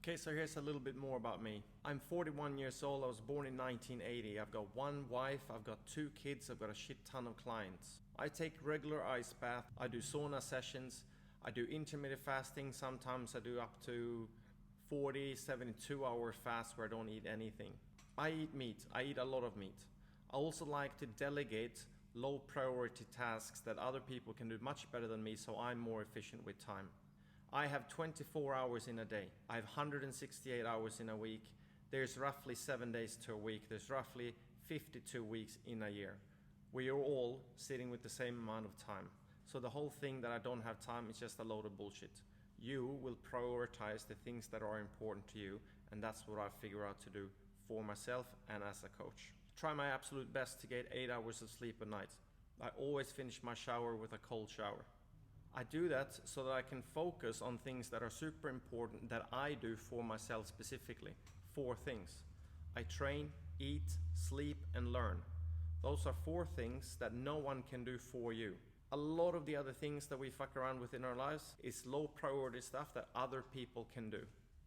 Okay, so here's a little bit more about me. I'm 41 years old. I was born in 1980. I've got one wife, I've got 2 kids, I've got a shit ton of clients. I take regular ice bath, I do sauna sessions, I do intermittent fasting. Sometimes I do up to 40, 72 hour fast where I don't eat anything. I eat meat, I eat a lot of meat. I also like to delegate low priority tasks that other people can do much better than me, so I'm more efficient with time. I have 24 hours in a day. I have 168 hours in a week. There's roughly 7 days to a week. There's roughly 52 weeks in a year. We are all sitting with the same amount of time. So the whole thing that I don't have time is just a load of bullshit. You will prioritize the things that are important to you, and that's what I figure out to do for myself and as a coach. Try my absolute best to get 8 hours of sleep a night. I always finish my shower with a cold shower. I do that so that I can focus on things that are super important that I do for myself specifically. 4 things. I train, eat, sleep, and learn. Those are 4 things that no one can do for you. A lot of the other things that we fuck around with in our lives is low priority stuff that other people can do.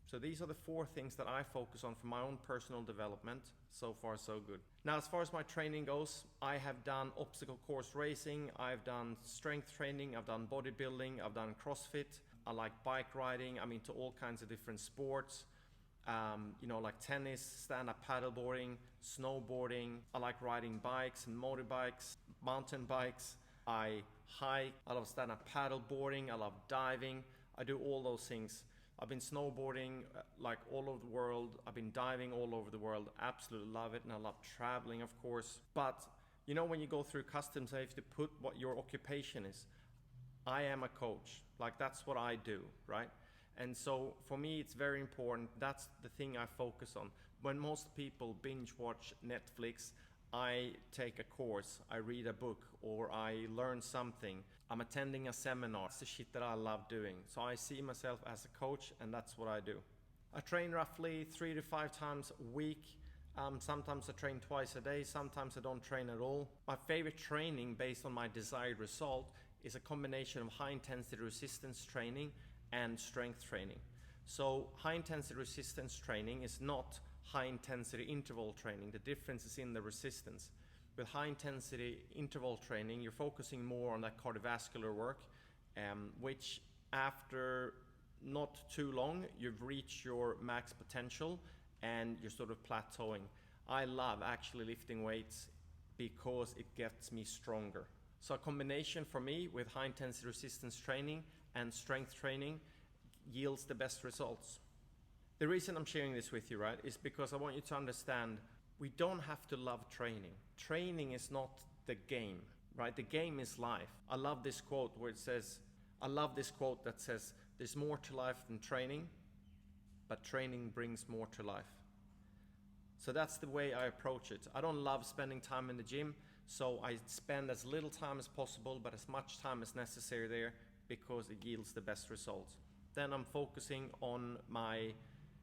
So these are the 4 things that I focus on for my own personal development. So far, so good. Now, as far as my training goes, I have done obstacle course racing, I've done strength training, I've done bodybuilding, I've done CrossFit. I like bike riding, I'm into all kinds of different sports. Like tennis, stand-up paddleboarding, snowboarding. I like riding bikes and motorbikes, mountain bikes. I hike, I love stand-up paddleboarding, I love diving. I do all those things. I've been snowboarding like all over the world. I've been diving all over the world. Absolutely love it. And I love traveling, of course. But when you go through customs, I have to put what your occupation is. I am a coach. Like, that's what I do, right? And so for me, it's very important. That's the thing I focus on. When most people binge watch Netflix, I take a course, I read a book, or I learn something. I'm attending a seminar. It's the shit that I love doing. So I see myself as a coach, and that's what I do. I train roughly 3 to 5 times a week. Sometimes I train twice a day, sometimes I don't train at all. My favorite training based on my desired result is a combination of high intensity resistance training and strength training. So high intensity resistance training is not high intensity interval training. The difference is in the resistance. With high intensity interval training, you're focusing more on that cardiovascular work, which after not too long, you've reached your max potential and you're sort of plateauing. I love actually lifting weights because it gets me stronger. So a combination for me with high intensity resistance training and strength training yields the best results. The reason I'm sharing this with you, right, is because I want you to understand we don't have to love training. Training is not the game, right? The game is life. I love this quote that says, there's more to life than training, but training brings more to life. So that's the way I approach it. I don't love spending time in the gym, so I spend as little time as possible, but as much time as necessary there because it yields the best results. Then I'm focusing on my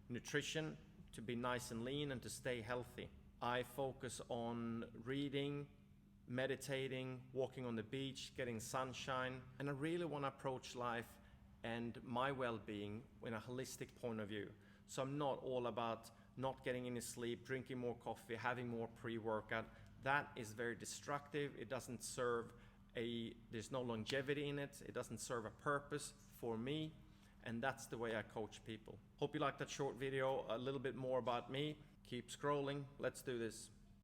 nutrition to be nice and lean and to stay healthy. I focus on reading, meditating, walking on the beach, getting sunshine, and I really want to approach life and my well-being in a holistic point of view. So I'm not all about not getting any sleep, drinking more coffee, having more pre-workout. That is very destructive. It doesn't serve there's no longevity in it. It doesn't serve a purpose for me. And that's the way I coach people. Hope you liked that short video, a little bit more about me. Keep scrolling. Let's do this.